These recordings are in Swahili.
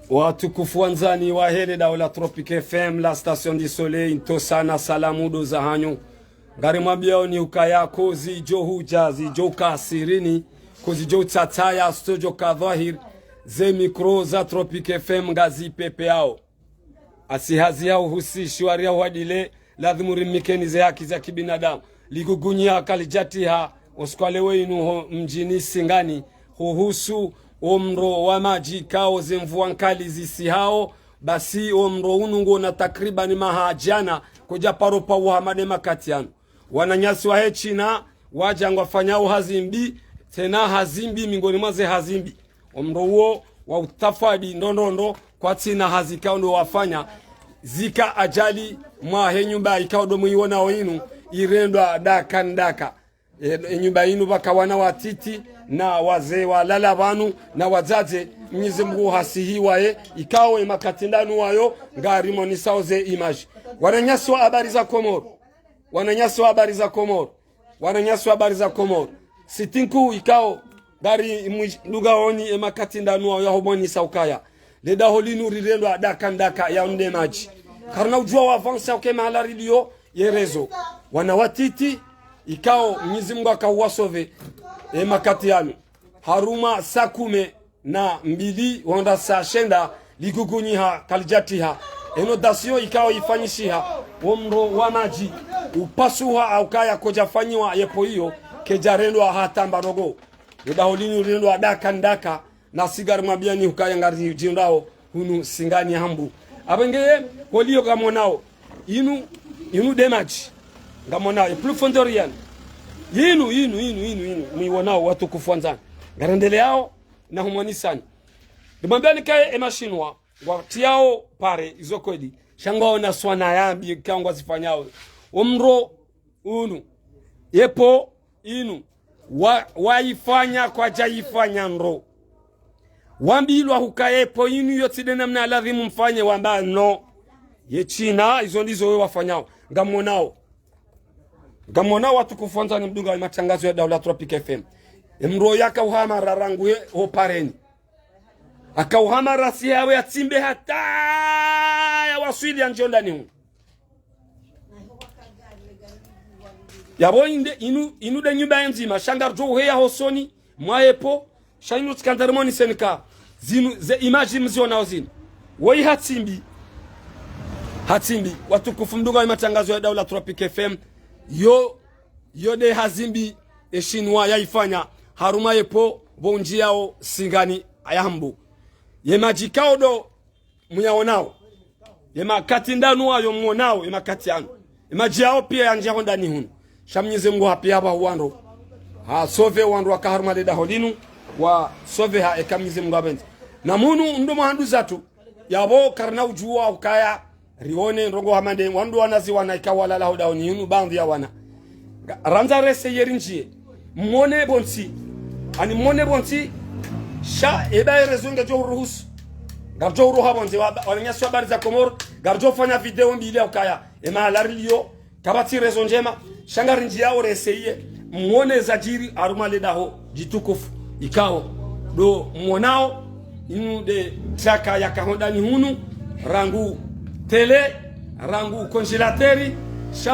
Watukufu wanzani wa hele daula Tropic FM la station du soleil intosana salamu do za hanyu ngari mwabiao ni ukaya kozi jo huja zijo kasirini kozi jo tataya studio kadhahir ze mikro za Tropic FM ngazi pepe yao asihazi yao husi shwari yao wadile lazima rimikeni ze haki za kibinadamu ligugunya kalijatiha oskwalewe inu mjini Singani huhusu omro wa maji kao zemvua nkali zisi hao basi omro unungo na takriban mahajana koja paropa uhamade makatiano wananyasi wa hechina wajangwa fanyao hazimbi tena hazimbi mingoni maze hazimbi omro uo wa utafadi ndondo kwa tina hazikao ndo wafanya zika ajali mwahe nyumba ikao do muiona oinu irendwa daka ndaka nyumba inu baka wana watiti na wazee walala banu na wazaze Mwenyezi Mungu hasihiwae ikawe makatindanu wayo ngari monisauze image wananyasi wa habari za Comores wananyasi wa habari za Comores wananyasi wa habari za Comores sitinku ikao ngari nduga oni makatindanu wayo homoni saukaya leda holinu rirendo adaka ya unde maji karna ujua wa avance au kema ala radio ye réseaux wanawatiti ikao Mwenyezi Mungu akawasove makati yanu haruma sakume na mbili wanda sashenda ligugunyiha kalijatiha enodasio ikao ifanyishiha omro wa maji upasuha au kaya koja fanyiwa yepo hiyo kejarendo hatamba rogo yodaholini rendo adaka ndaka na sigari mabiani ukaya ngari jindao hunu Singani hambu abengeye holio gamonao inu demaji gamonao plus fondorian yinu miwanao watu kufuanzana garendele yao na humanisani dimambia nikaye emashinwa watiao pare izo kweli shangao na swana yambi kangwa zifanyao omro unu yepo inu waifanya kwa jaifanya nro wambilwa hukayepo inu yotide namna lazima mfanye wamba no ye China izo ndizo wewe wafanyao Gamona watu kufonza ni mdunga matangazo ya daula Tropic FM. Mro yaka uhama rarangu ho pareni. Aka uhama rasi yawe atimbe hata ya waswili ya njondani huu. Yabo inu de nyumba enzima. Shangar jo uheya hosoni. Mwaepo. Shainu tkandarmoni senika. Zinu ze imaji mziona ozini. Woi hatimbi. Watu kufumdunga matangazo ya daula Tropic FM. Yo de hazimbi eshinwa yaifanya haruma yepo bonji yao Singani ayambu ye majikao do muyaonao ye makatindanu ayo muonao ye makati yanu ye majiao pia yanje ndani hunu shamnyize Mungu hapi hapa wando ha sove wando akaharuma de daholinu wa sove ha ekamnyize Mungu abenzi na munu ndo mahandu zatu yabo karna ujua ukaya rione nrongo hamande wandu wanazi wanaika wala la hodawni yunu bandi ya wana ranza rese yerinjie mwone bonsi sha eba rezonga jo ruhusu garjo ruha bonzi wananyasi habari za Comores garjo fanya video mbili au kaya ema larilio kabati rezonjema shangari njia o reseye mwone zajiri aruma ledaho jitukufu ikao do mwanao inu de chaka ya kahondani hunu rangu tele rangu konjelateri sha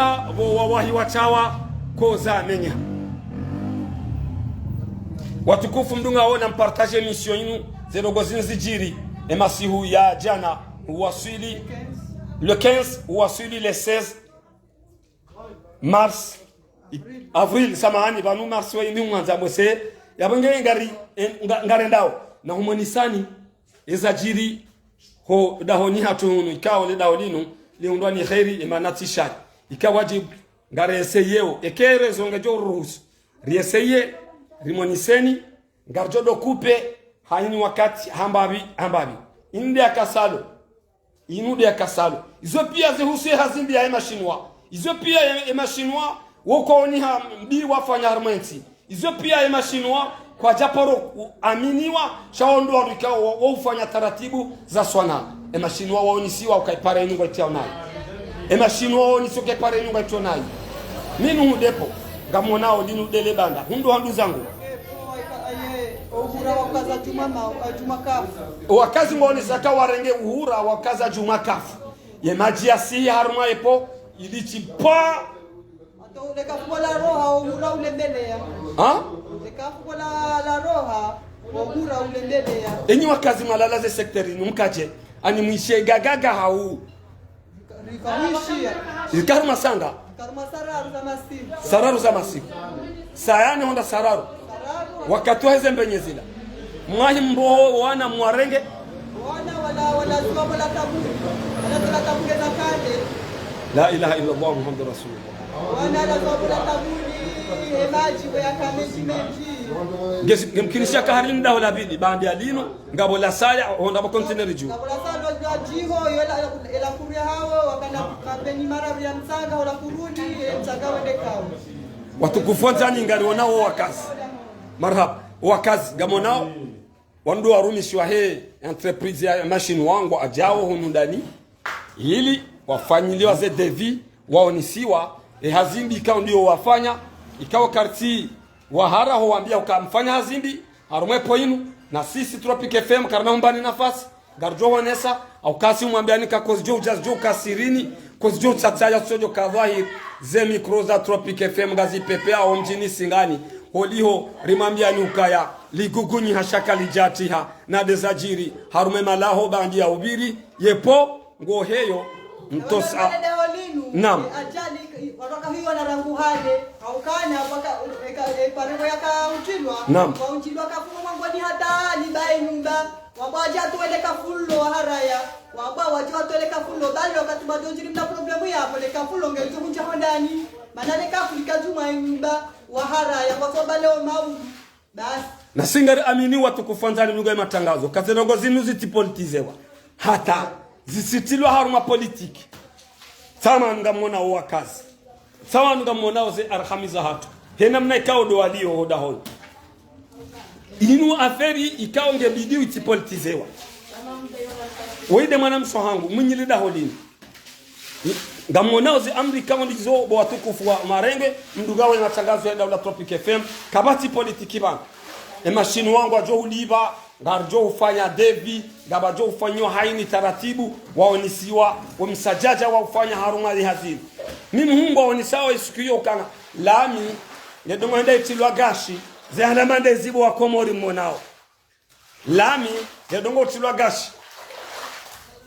wawahi wachawa koza menya watukufu mdunga ona mpartage mission inu zerogozini zijiri emasihu ya jana uwasili le 15 uwasili le 16 mars avril samahani banu mars wa inu mwanza mwese yabenge ngarendao na humonisani ezajiri ho dahoni hatunu ikao le daholinu liundwa ni khairi emanatisha ikawajibu ngareseyeo ekere zonga jo ruhusu rieseye rimoniseni ngarjo do kupe haini wakati hambabi inde akasalo inude akasalo izo pia zihusu hazimbi ya emashinwa izo pia emashinwa woko oni mbi wafanya harmenti izo pia emashinwa kwa japoro aminiwa shaondo warikao wa ufanya taratibu za swana emashinwa waonisiwa ukaipara inu ngaitia onayi emashinwa waonisiwa ukaipara inu ngaitia onayi minu hudepo ngamonao dinu dele banda hundu handu zangu uhura wakaza jumakafu wakazi ngoni saka warenge uhura wakaza jumakafu ye maji asi harma epo ilichipa ato leka kubola roha uhura ulembelea leka kubola la roha uhura ulembelea enyi wakazi malala ze sekteri numkaje ani mwishe gagaga hau rikamishia ikarma sanga karma sararu za masiku sayani honda sararu wakati wa heze mbenyezila mwahi mbo wana mwarenge wana wala zuma wala taburi wala taburi za kale la ilaha illa Allah muhammadur rasulullah wana la zuma wala taburi maji wa kameji meji gemkinisha kaharinda wala bidi bandi alino ngabo la saya honda ba container ju ngabo la saya yiho ila kuria hawo wakana kapeni mara ya msanga wala kurudi msanga wende kao watukufuata ngari wanao wakazi marhaba wakazi gamonao wandu warumishwa he entreprise ya machine wangu ajao hunu ndani ili wafanyiliwa ze devi waonisiwa hazimbi ikawa ndio wafanya ikawa karti wahara huambia ukamfanya hazimbi harumwepo inu na sisi Tropic FM karna umbani nafasi garjo wanesa au kasi umwambiani ka kozjo jazjo kasirini kozjo tsataya sojo kadhahi ze micro za Tropic FM gazi pepe au mjini Singani holiho rimambiani ukaya ligugunyi hashaka lijatiha na dezadjiri harume malaho bandi ya ubiri yepo ngo heyo mtosa nam ajali watoka hiyo na rangu hale au kana parego yakauchilwa kwa unchilwa kafumo mangoni hata libai nyumba wabaja tuele kafulo haraya wabaja tuele kafulo bali wakati badonjiri mna problemu yapo le kafulo ngezo kunja ndani manale kafulika juma nyumba wa haraya kwa sababu leo mau basi na singari amini watu kufanzani lugha ya matangazo kazenongo zinu zitipolitizewa hata zisitilwa haruma politiki sama ngamona wakazi sama ngamona oze arhamiza hatu hena mna ikao do walio hoda hon inu aferi ikao ngebidi utipolitizewa oide mwana msohangu mwinyilida holini ngamona oze amri kama ndizo bo watukufu wa marenge mdugawe na matangazo ya Daula Tropic FM kabati politiki bana machine wangu ajo uliba garjo ufanya devi gabajo ufanywa haini taratibu waonisiwa wamsajaja wa ufanya haruma hazini mimi hungu waonisawa isikiyo kana lami ngedomo henda itilwa gashi ze halamande zibo wa Comores monao lami ngedomo itilwa gashi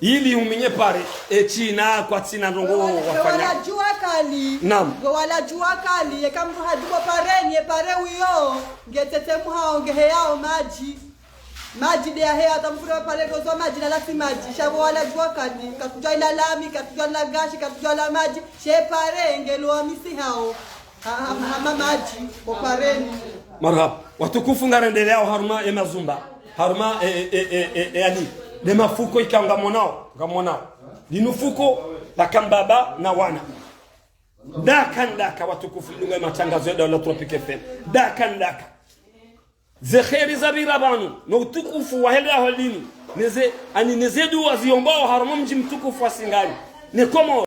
ili uminye pare echina kwa tina ndongo wafanya wala jua kali nam wala jua kali kama haduko pareni pare uyo ngetetemu hao ngeheyao maji dia hea tamfura pale rozo maji na lafi maji shabo wala jua kali katujwa ila lami katujwa la gashi katujwa la maji she pare ngelo amisi hao maji opareni marhaba watukufu ngarendelea haruma emazumba haruma yani de mafuko ikanga monao linufuko la kambaba na wana daka watukufu lunga matangazo ya Daula Tropic FM daka ze khairi zabira banu no utukufu wa hela holini neze ani nezedu waziomba haruma mji mtukufu wa Singani ne Comores